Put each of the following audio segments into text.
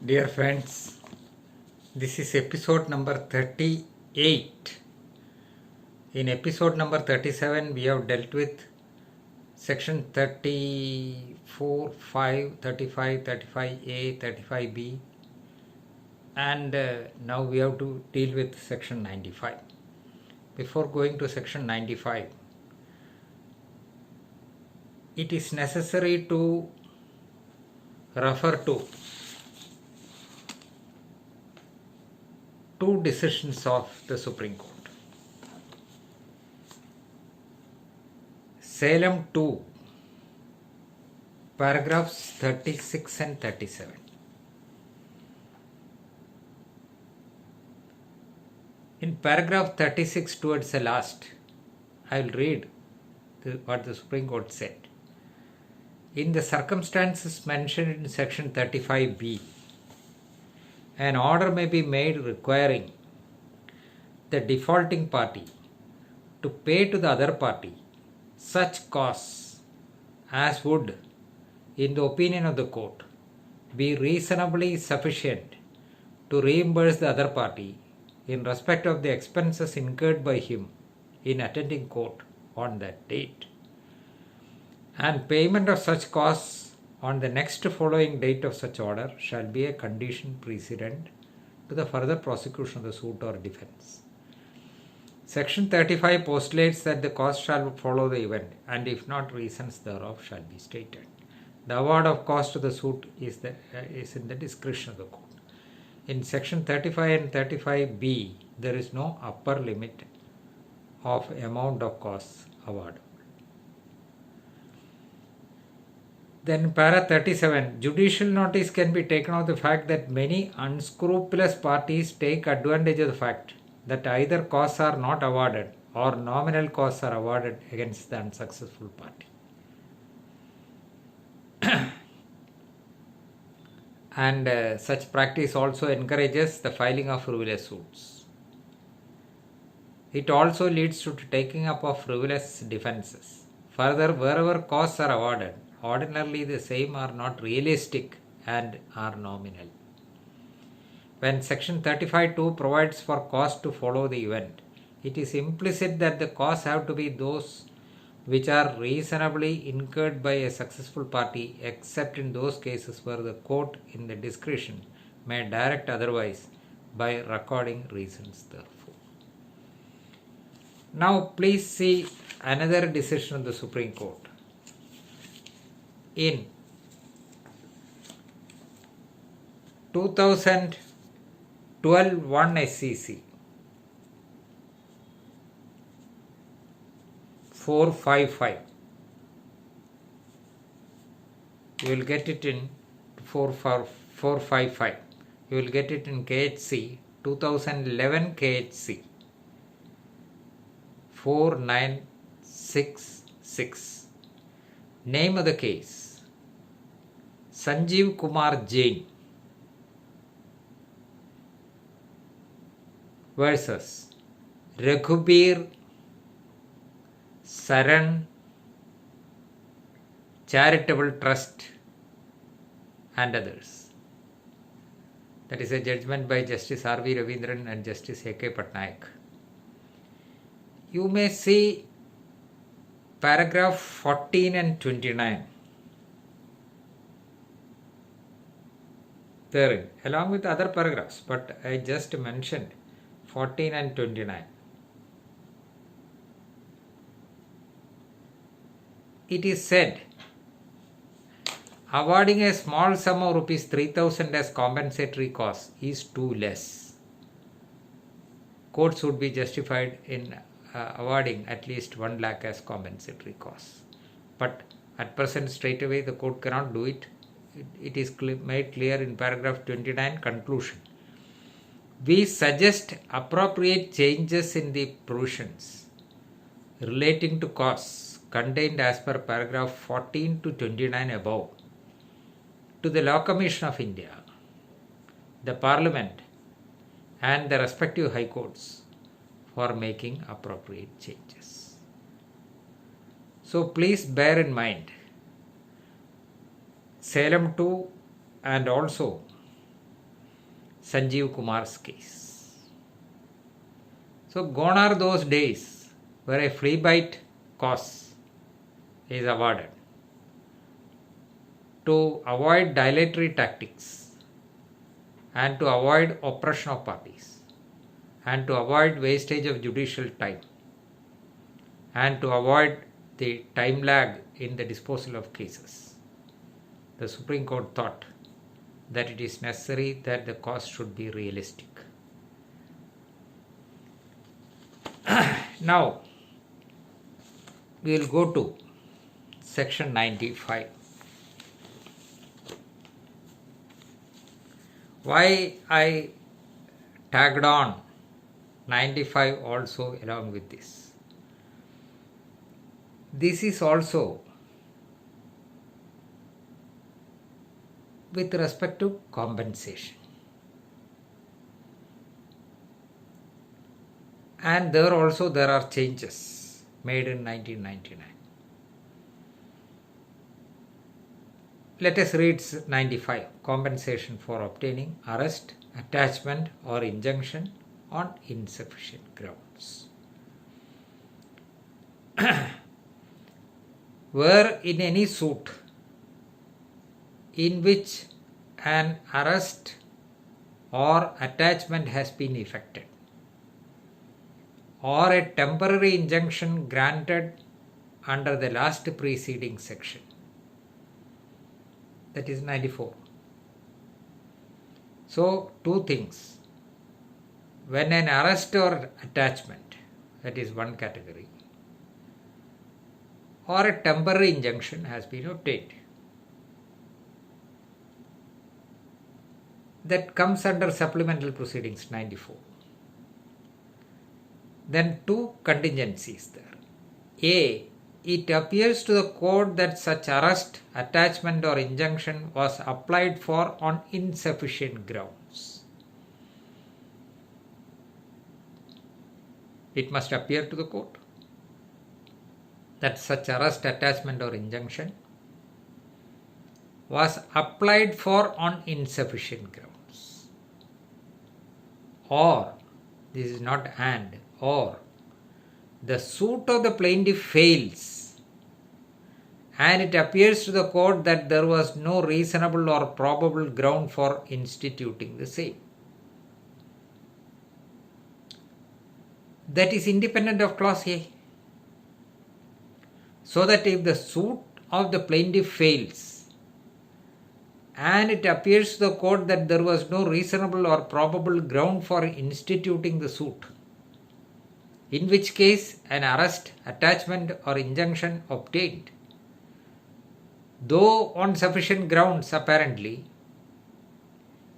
Dear friends, this is episode number 38. In episode number 37, we have dealt with section 34, 5, 35, 35A, 35B, and now we have to deal with section 95. Before going to section 95, it is necessary to refer to two decisions of the Supreme Court. Salem 2, paragraphs 36 and 37. In paragraph 36 towards the last, I will read what the Supreme Court said. In the circumstances mentioned in section 35B, an order may be made requiring the defaulting party to pay to the other party such costs as would, in the opinion of the court, be reasonably sufficient to reimburse the other party in respect of the expenses incurred by him in attending court on that date. And payment of such costs on the next following date of such order shall be a condition precedent to the further prosecution of the suit or defense. Section 35 postulates that the cost shall follow the event, and if not, reasons thereof shall be stated. The award of cost to the suit is in the discretion of the court. In section 35 and 35B, there is no upper limit of amount of costs awarded. Then para 37, judicial notice can be taken of the fact that many unscrupulous parties take advantage of the fact that either costs are not awarded or nominal costs are awarded against the unsuccessful party. And such practice also encourages the filing of frivolous suits. It also leads to taking up of frivolous defenses. Further, wherever costs are awarded, ordinarily the same are not realistic and are nominal. When section 35(2) provides for costs to follow the event, it is implicit that the costs have to be those which are reasonably incurred by a successful party, except in those cases where the court in the discretion may direct otherwise by recording reasons therefor. Now please see another decision of the Supreme Court. In 2012 1 SEC 455, you will get it in 455, you will get it in KHC 2011 KHC 4966. Name of the case: Sanjeev Kumar Jain versus Raghubir Saran Charitable Trust and others. That is a judgment by Justice R.V. Ravindran and Justice A.K. Patnaik. You may see paragraph 14 and 29 therein, along with other paragraphs, but I just mentioned 14 and 29. It is said, awarding a small sum of rupees 3,000 as compensatory cost is too less. Courts would be justified in awarding at least 1 lakh as compensatory costs. But at present, straight away, the court cannot do it. It is made clear in paragraph 29 conclusion. We suggest appropriate changes in the provisions relating to costs contained as per paragraph 14 to 29 above to the Law Commission of India, the Parliament, and the respective High Courts for making appropriate changes. So please bear in mind, Salem 2 and also Sanjeev Kumar's case. So gone are those days where a flea bite cause is awarded. To avoid dilatory tactics and to avoid oppression of parties and to avoid wastage of judicial time and to avoid the time lag in the disposal of cases, the Supreme Court thought that it is necessary that the cost should be realistic. Now, we will go to section 95. Why I tagged on 95 also along with this? This is also with respect to compensation. And there are changes made in 1999. Let us read 95. Compensation for obtaining arrest, attachment or injunction on insufficient grounds. Where in any suit in which an arrest or attachment has been effected or a temporary injunction granted under the last preceding section, that is 94. So, two things. When an arrest or attachment, that is one category, or a temporary injunction has been obtained, that comes under supplemental proceedings 94. Then two contingencies there. A, it appears to the court that such arrest, attachment or injunction was applied for on insufficient grounds. It must appear to the court that such arrest, attachment or injunction was applied for on insufficient grounds. Or, this is not and, or the suit of the plaintiff fails and it appears to the court that there was no reasonable or probable ground for instituting the same. That is independent of clause A. So that if the suit of the plaintiff fails and it appears to the court that there was no reasonable or probable ground for instituting the suit, in which case an arrest, attachment or injunction obtained, though on sufficient grounds apparently,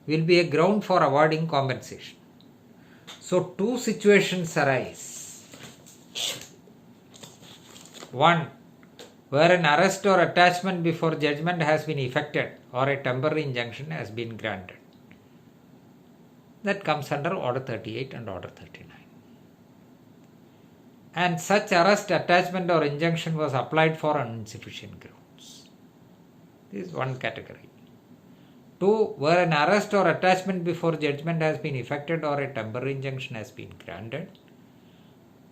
will be a ground for awarding compensation. So two situations arise. One, where an arrest or attachment before judgment has been effected or a temporary injunction has been granted. That comes under Order 38 and Order 39. And such arrest, attachment or injunction was applied for on insufficient grounds. This is one category. Two, where an arrest or attachment before judgment has been effected or a temporary injunction has been granted,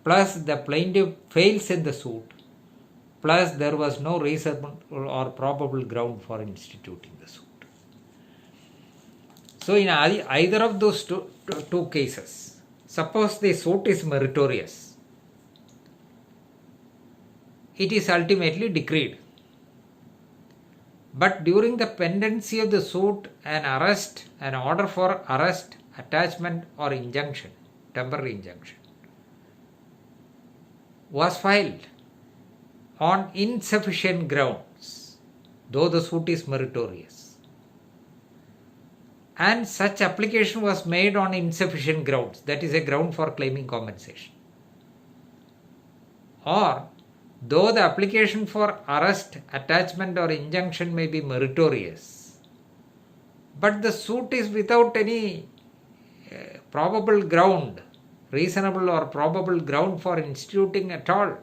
plus the plaintiff fails in the suit, plus there was no reasonable or probable ground for instituting the suit. So in either of those two cases, suppose the suit is meritorious, it is ultimately decreed. But during the pendency of the suit, an order for arrest, attachment or injunction, temporary injunction, was filed on insufficient grounds, though the suit is meritorious. And such application was made on insufficient grounds, that is a ground for claiming compensation. Or, though the application for arrest, attachment or injunction may be meritorious, but the suit is without any probable ground, reasonable or probable ground for instituting at all.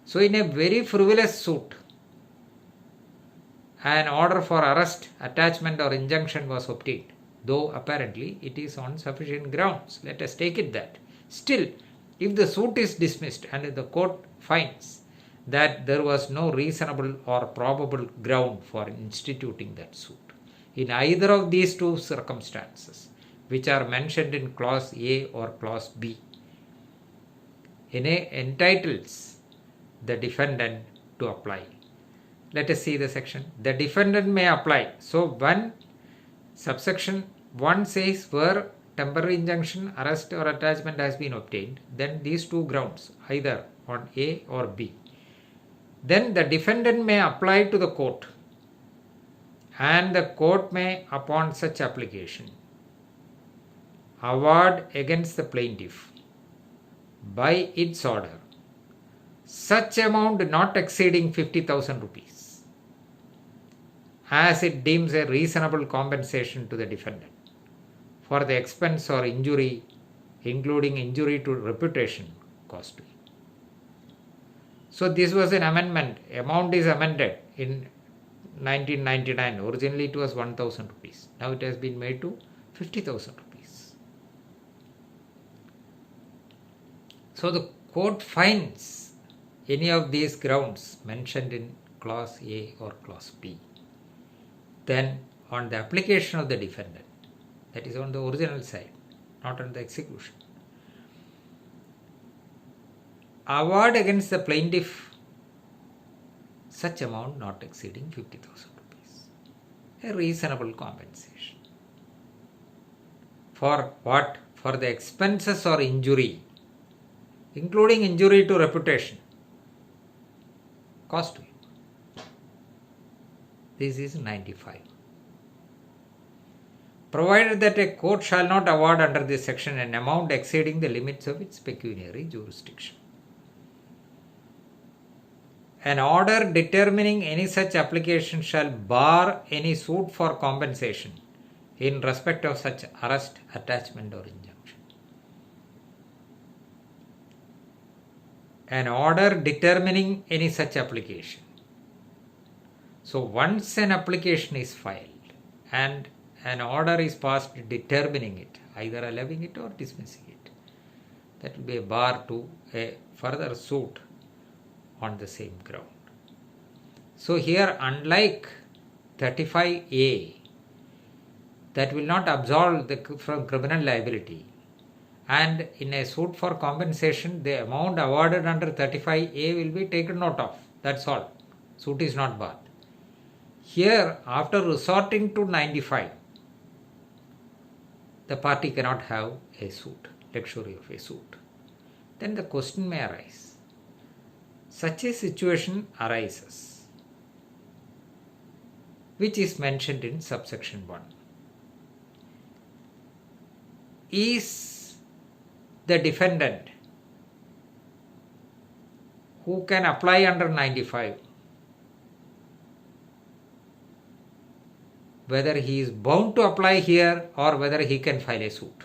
So in a very frivolous suit, an order for arrest, attachment or injunction was obtained, though apparently it is on sufficient grounds. Let us take it that. Still, if the suit is dismissed and if the court finds that there was no reasonable or probable ground for instituting that suit, in either of these two circumstances, which are mentioned in clause A or clause B, entitles the defendant to apply. Let us see the section. The defendant may apply. So when subsection 1 says where temporary injunction, arrest or attachment has been obtained, then these two grounds, either on A or B, then the defendant may apply to the court, and the court may, upon such application, award against the plaintiff by its order such amount not exceeding 50,000 rupees as it deems a reasonable compensation to the defendant for the expense or injury, including injury to reputation, caused to him. So this was an amendment. Amount is amended in 1999. Originally it was 1,000 rupees. Now it has been made to 50,000 rupees. So the court finds any of these grounds mentioned in clause A or clause B, then on the application of the defendant, that is on the original side, not on the execution, award against the plaintiff such amount not exceeding 50,000 rupees, a reasonable compensation. For what? For the expenses or injury, including injury to reputation, caused to him. This is 95. Provided that a court shall not award under this section an amount exceeding the limits of its pecuniary jurisdiction. An order determining any such application shall bar any suit for compensation in respect of such arrest, attachment or injunction. An order determining any such application. So once an application is filed and an order is passed determining it, either allowing it or dismissing it, that will be a bar to a further suit on the same ground. So here, unlike 35A, that will not absolve from criminal liability, and in a suit for compensation, the amount awarded under 35A will be taken note of. That's all. Suit is not barred. Here, after resorting to 95, the party cannot have a suit, luxury of a suit. Then the question may arise. Such a situation arises, which is mentioned in subsection 1. Is the defendant who can apply under 95, whether he is bound to apply here or whether he can file a suit?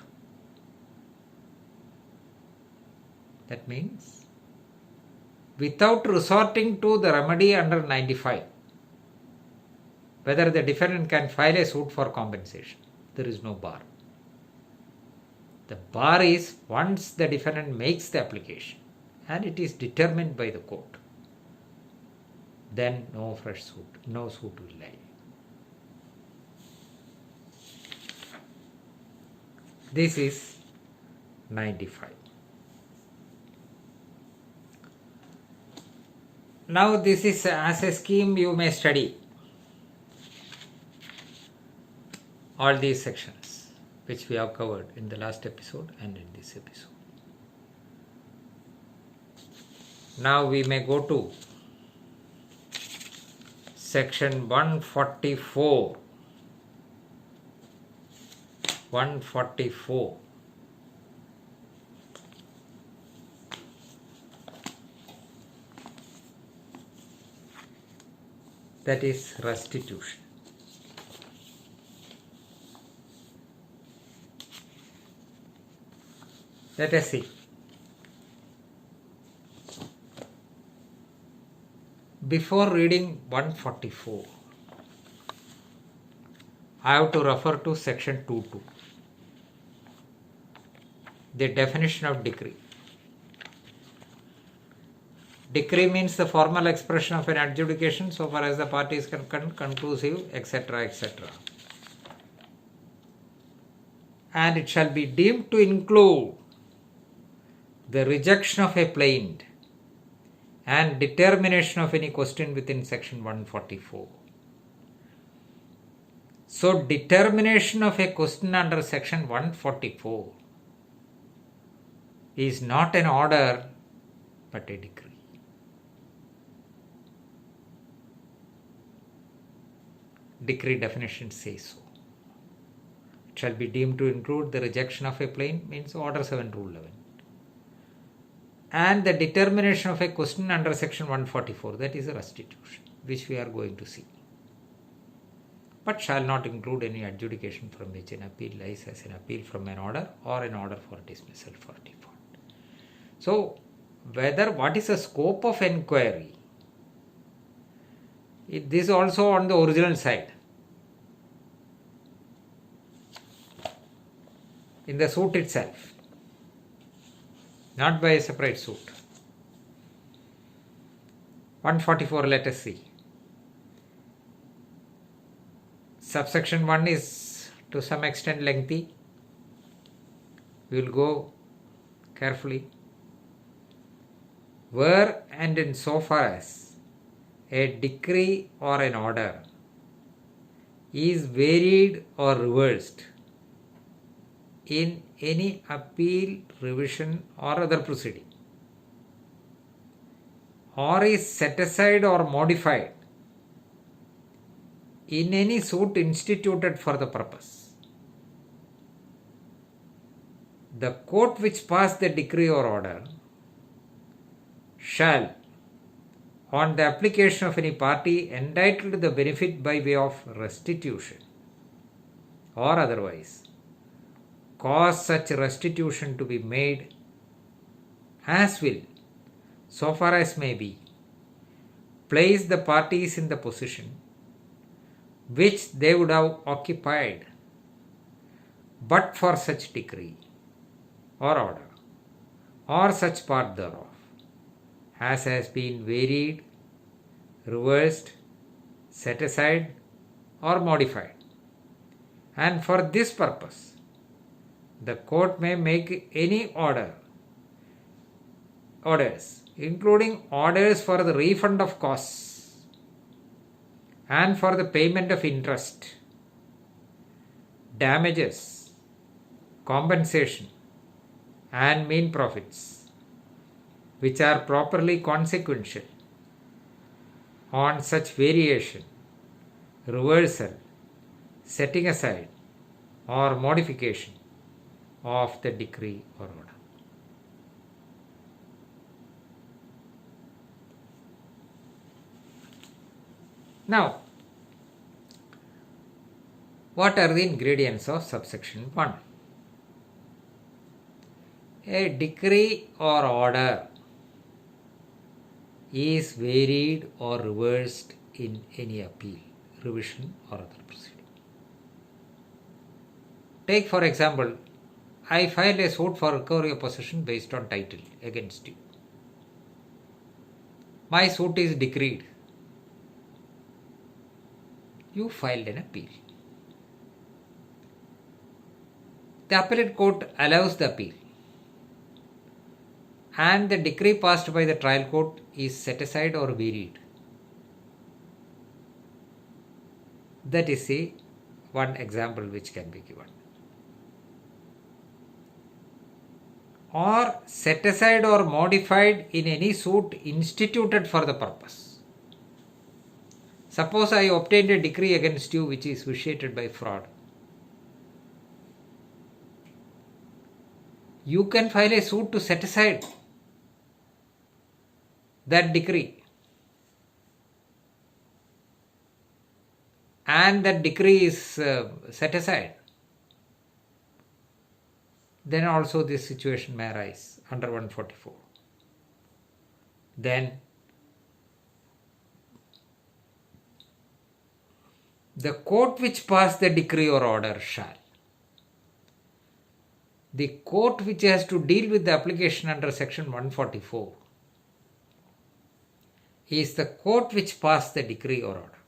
That means, without resorting to the remedy under 95, whether the defendant can file a suit for compensation, there is no bar. The bar is once the defendant makes the application and it is determined by the court, then no fresh suit, no suit will lie. This is 95. Now this is as a scheme you may study all these sections which we have covered in the last episode and in this episode. Now we may go to section 144. 144. That is restitution. Let us see. Before reading 144, I have to refer to section 2.2. The definition of decree. Decree means the formal expression of an adjudication so far as the party is conclusive, etc., etc. And it shall be deemed to include the rejection of a plaint and determination of any question within section 144. So, determination of a question under section 144 is not an order but a decree. Decree definition says so. It shall be deemed to include the rejection of a plaint means order 7 rule 11. And the determination of a question under section 144, that is a restitution, which we are going to see. But shall not include any adjudication from which an appeal lies as an appeal from an order or an order for dismissal for default. So, what is the scope of enquiry? This also on the original side. In the suit itself, not by a separate suit. 144, let us see. Subsection 1 is to some extent lengthy. We will go carefully. Where and in so far as a decree or an order is varied or reversed in any appeal, revision or other proceeding, or is set aside or modified in any suit instituted for the purpose, the court which passed the decree or order shall, on the application of any party entitled to the benefit by way of restitution or otherwise, cause such restitution to be made as will, so far as may be, place the parties in the position which they would have occupied but for such decree or order or such part thereof as has been varied, reversed, set aside or modified. And for this purpose, the court may make any orders, including orders for the refund of costs and for the payment of interest, damages, compensation, and mean profits, which are properly consequential on such variation, reversal, setting aside, or modification of the decree or order. Now, what are the ingredients of subsection 1? A decree or order is varied or reversed in any appeal, revision or other proceeding. Take for example, I filed a suit for recovery of possession based on title against you. My suit is decreed. You filed an appeal. The appellate court allows the appeal, and the decree passed by the trial court is set aside or varied. That is one example which can be given. Or set aside or modified in any suit instituted for the purpose. Suppose I obtained a decree against you which is vitiated by fraud. You can file a suit to set aside that decree, and that decree is set aside. Then also this situation may arise under 144. Then The court which passed the decree or order shall. The court which has to deal with the application under section 144 is the court which passed the decree or order.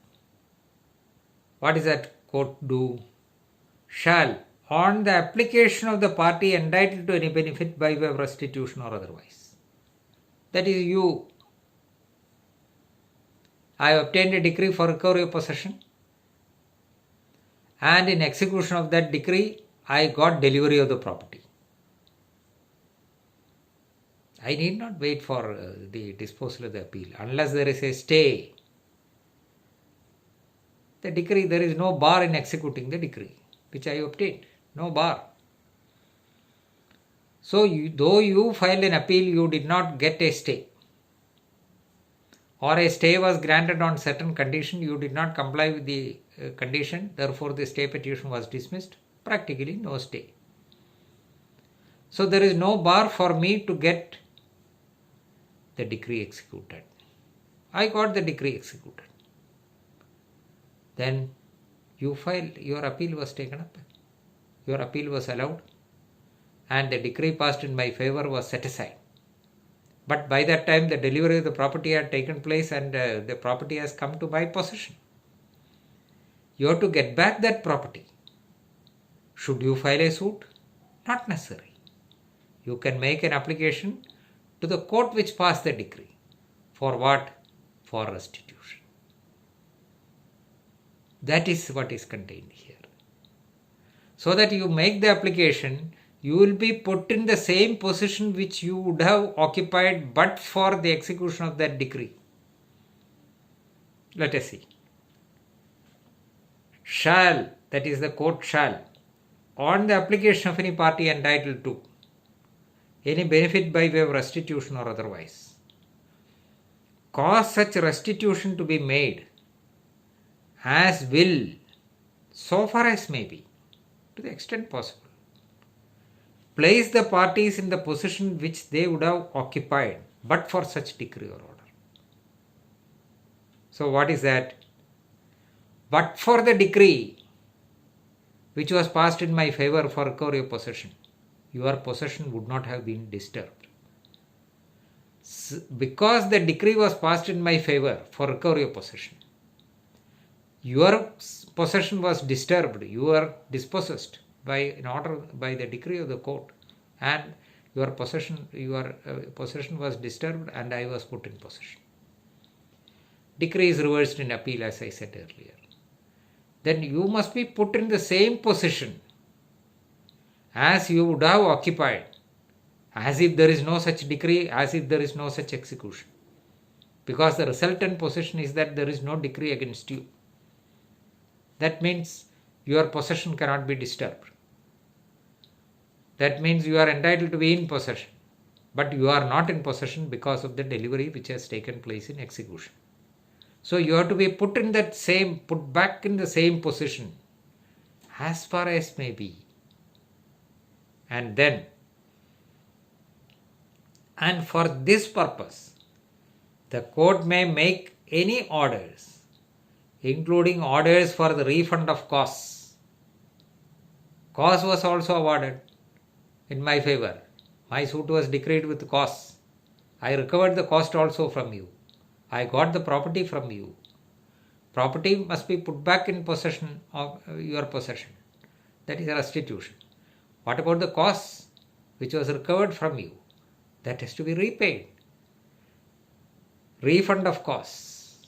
What does that court do? Shall, on the application of the party entitled to any benefit by way of restitution or otherwise. That is you. I have obtained a decree for recovery of possession, and in execution of that decree, I got delivery of the property. I need not wait for the disposal of the appeal unless there is a stay. The decree, there is no bar in executing the decree which I obtained. No bar. So, though you filed an appeal, you did not get a stay, or a stay was granted on certain condition, you did not comply with the condition, therefore the stay petition was dismissed. Practically no stay. So, there is no bar for me to get the decree executed. I got the decree executed. Then you filed, your appeal was taken up, your appeal was allowed, and the decree passed in my favor was set aside. But by that time the delivery of the property had taken place and the property has come to my possession. You have to get back that property. Should you file a suit? Not necessary. You can make an application to the court which passed the decree. For what? For restitution. That is what is contained here. So that you make the application, you will be put in the same position which you would have occupied but for the execution of that decree. Let us see. Shall, that is the court shall, on the application of any party entitled to any benefit by way of restitution or otherwise, cause such restitution to be made as will, so far as may be, to the extent possible, place the parties in the position which they would have occupied but for such decree or order. So what is that? But for the decree which was passed in my favor for recovery of possession, your possession would not have been disturbed. Because the decree was passed in my favor for recovery of possession, your possession was disturbed, you were dispossessed by an order, by the decree of the court, and your possession was disturbed and I was put in possession. Decree is reversed in appeal, as I said earlier. Then you must be put in the same position as you would have occupied, as if there is no such decree, as if there is no such execution. Because the resultant position is that there is no decree against you. That means your possession cannot be disturbed. That means you are entitled to be in possession, but you are not in possession because of the delivery which has taken place in execution. So you have to be put back in the same position as far as may be. And for this purpose, the court may make any orders, including orders for the refund of costs. Cost was also awarded in my favor. My suit was decreed with costs. I recovered the cost also from you. I got the property from you. Property must be put back in possession of your possession. That is a restitution. What about the costs which was recovered from you? That has to be repaid. Refund of costs.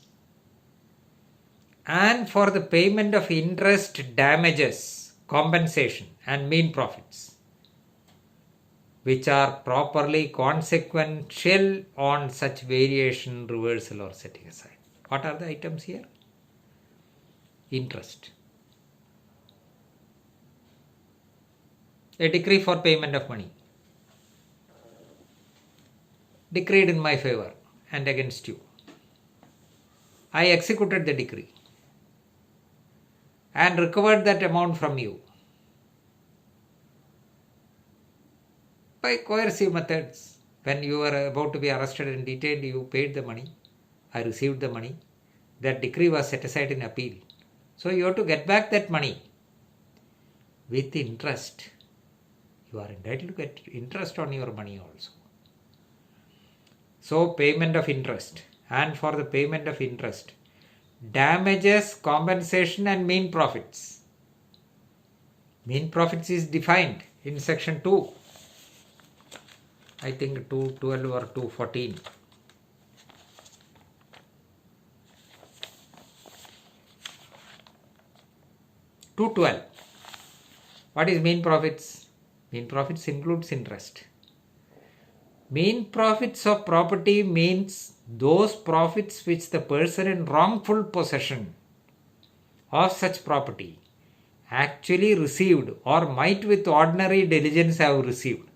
And for the payment of interest, damages, compensation and mean profits, which are properly consequential on such variation, reversal or setting aside. What are the items here? Interest. A decree for payment of money, decreed in my favor and against you. I executed the decree and recovered that amount from you. By coercive methods, when you were about to be arrested and detained, you paid the money. I received the money. That decree was set aside in appeal. So you have to get back that money with interest. You are entitled to get interest on your money also. So payment of interest, and for the payment of interest, damages, compensation and mean profits. Mean profits is defined in section 2. I think 212 or 214. 212. What is mean profits? Mean profits includes interest. Mean profits of property means those profits which the person in wrongful possession of such property actually received or might with ordinary diligence have received.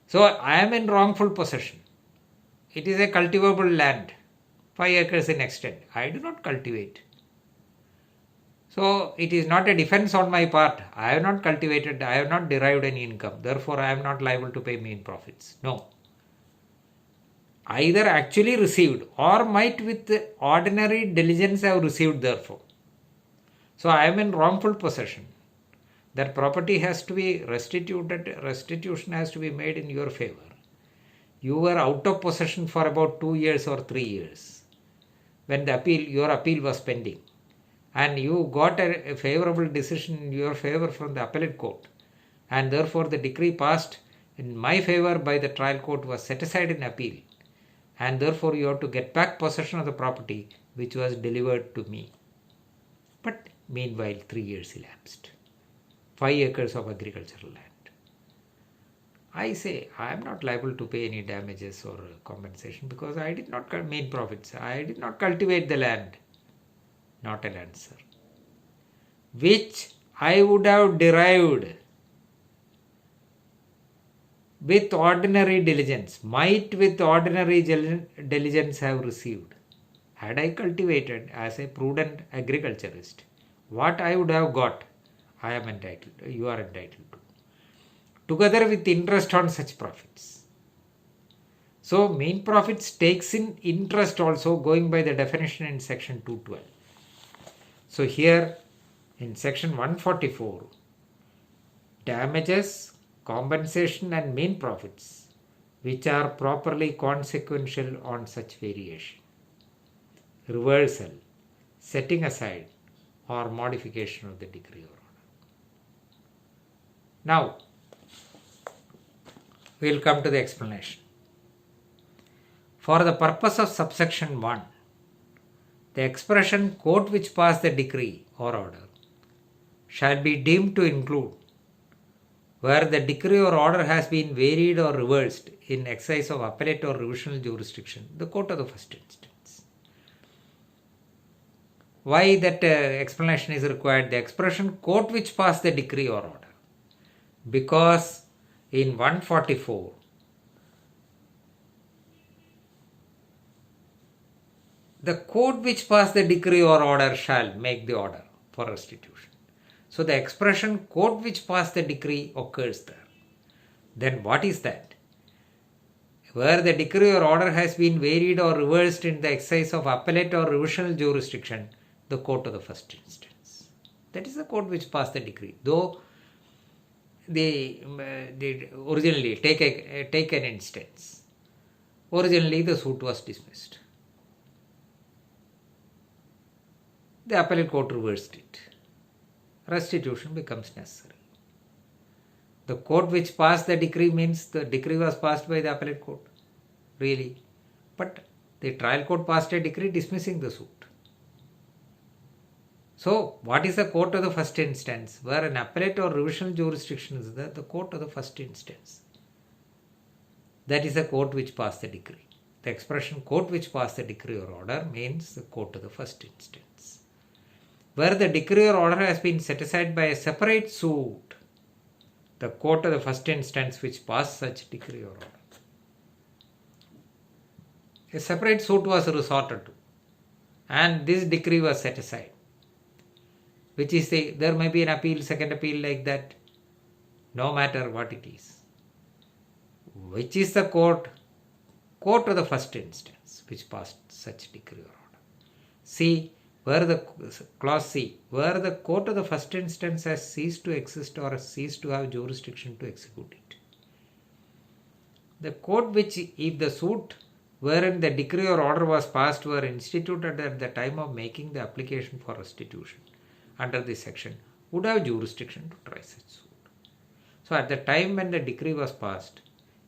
So I am in wrongful possession. It is a cultivable land, 5 acres in extent. I do not cultivate. So it is not a defense on my part. I have not cultivated, I have not derived any income. Therefore, I am not liable to pay mean profits. No. Either actually received or might with ordinary diligence have received therefore. So I am in wrongful possession. That property has to be restituted, restitution has to be made in your favor. You were out of possession for about 2 years or 3 years when the your appeal was pending. And you got a favorable decision in your favor from the appellate court, and therefore the decree passed in my favor by the trial court was set aside in appeal, and therefore you have to get back possession of the property which was delivered to me. But meanwhile 3 years elapsed, 5 acres of agricultural land. I say I am not liable to pay any damages or compensation because I did not mean profits. I did not cultivate the land. Not an answer. Which I would have derived with ordinary diligence, might with ordinary diligence have received. Had I cultivated as a prudent agriculturist, what I would have got, I am entitled, you are entitled to, together with interest on such profits. So mean profits takes in interest also, going by the definition in section 212. So here in section 144, damages, compensation and mean profits which are properly consequential on such variation, reversal, setting aside or modification of the decree or order. Now we will come to the explanation. For the purpose of subsection 1, the expression court which passed the decree or order shall be deemed to include where the decree or order has been varied or reversed in exercise of appellate or revisional jurisdiction, the court of the first instance. Why that explanation is required? The expression court which passed the decree or order. Because in 144, the court which passed the decree or order shall make the order for restitution. So the expression court which passed the decree occurs there. Then what is that? Where the decree or order has been varied or reversed in the exercise of appellate or revisional jurisdiction, the court of the first instance. That is the court which passed the decree. Though they originally, take an instance. Originally the suit was dismissed. The appellate court reversed it. Restitution becomes necessary. The court which passed the decree means the decree was passed by the appellate court. Really. But the trial court passed a decree dismissing the suit. So, what is the court of the first instance? Where an appellate or revisional jurisdiction is there, the court of the first instance. That is the court which passed the decree. The expression court which passed the decree or order means the court of the first instance. Where the decree or order has been set aside by a separate suit, the court of the first instance which passed such decree or order. A separate suit was resorted to, and this decree was set aside. Which is there may be an appeal, second appeal like that, no matter what it is. Which is the court? Court of the first instance which passed such decree or order. See, where the clause C, where the court of the first instance has ceased to exist or has ceased to have jurisdiction to execute it. The court which, if the suit wherein the decree or order was passed were instituted at the time of making the application for restitution under this section, would have jurisdiction to try such suit. So at the time when the decree was passed,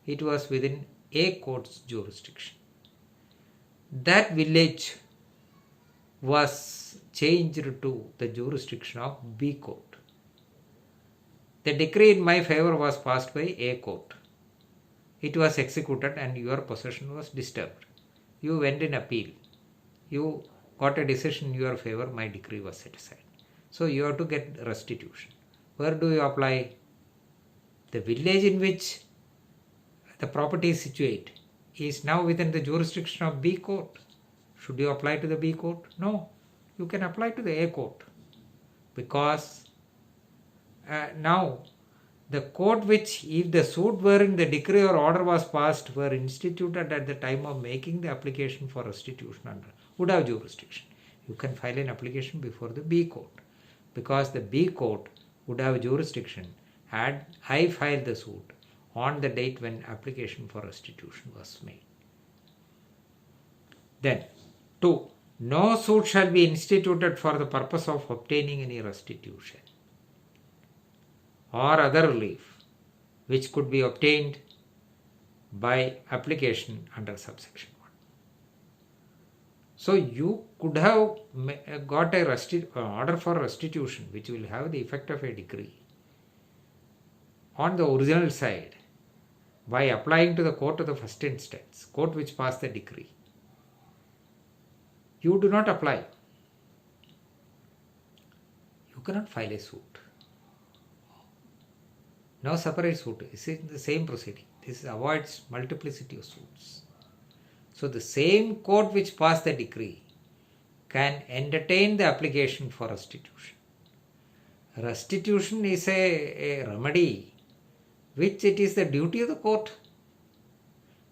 it was within A court's jurisdiction. That village was changed to the jurisdiction of B court. The decree in my favor was passed by A court. It was executed and your possession was disturbed. You went in appeal. You got a decision in your favor, my decree was set aside. So you have to get restitution. Where do you apply? The village in which the property is situated is now within the jurisdiction of B court. Should you apply to the B court? No. You can apply to the A court. Because now the court which, if the suit wherein the decree or order was passed were instituted at the time of making the application for restitution under, would have jurisdiction. You can file an application before the B court. Because the B court would have jurisdiction had I filed the suit on the date when application for restitution was made. Then, 2. No suit shall be instituted for the purpose of obtaining any restitution or other relief which could be obtained by application under subsection 1. So you could have got a order for restitution which will have the effect of a decree on the original side by applying to the court of the first instance, court which passed the decree. You do not apply. You cannot file a suit. No separate suit. This is the same proceeding. This avoids multiplicity of suits. So the same court which passed the decree can entertain the application for restitution. Restitution is a remedy which it is the duty of the court.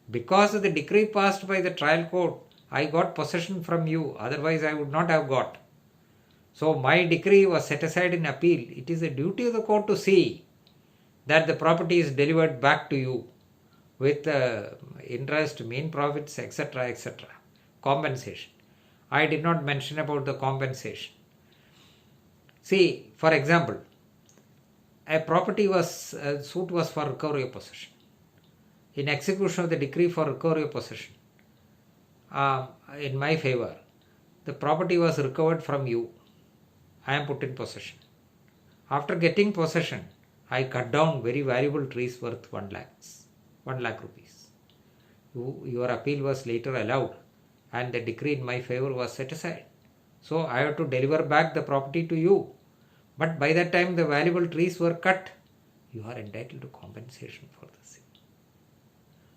Because of the decree passed by the trial court, I got possession from you, otherwise I would not have got. So my decree was set aside in appeal. It is the duty of the court to see that the property is delivered back to you with interest, mean profits, etc., etc. Compensation. I did not mention about the compensation. See, for example, a suit was for recovery of possession. In execution of the decree for recovery of possession, in my favor, the property was recovered from you. I am put in possession. After getting possession, I cut down very valuable trees worth 1 lakh rupees. Your appeal was later allowed and the decree in my favor was set aside. So I have to deliver back the property to you. But by that time the valuable trees were cut. You are entitled to compensation for the same.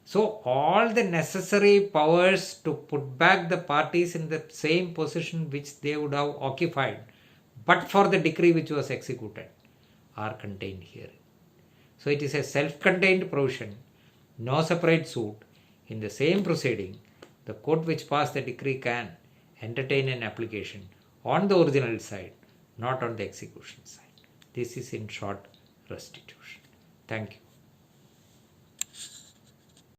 So all the necessary powers to put back the parties in the same position which they would have occupied but for the decree which was executed are contained here. So it is a self-contained provision, no separate suit. In the same proceeding, the court which passed the decree can entertain an application on the original side, not on the execution side. This is in short restitution. Thank you.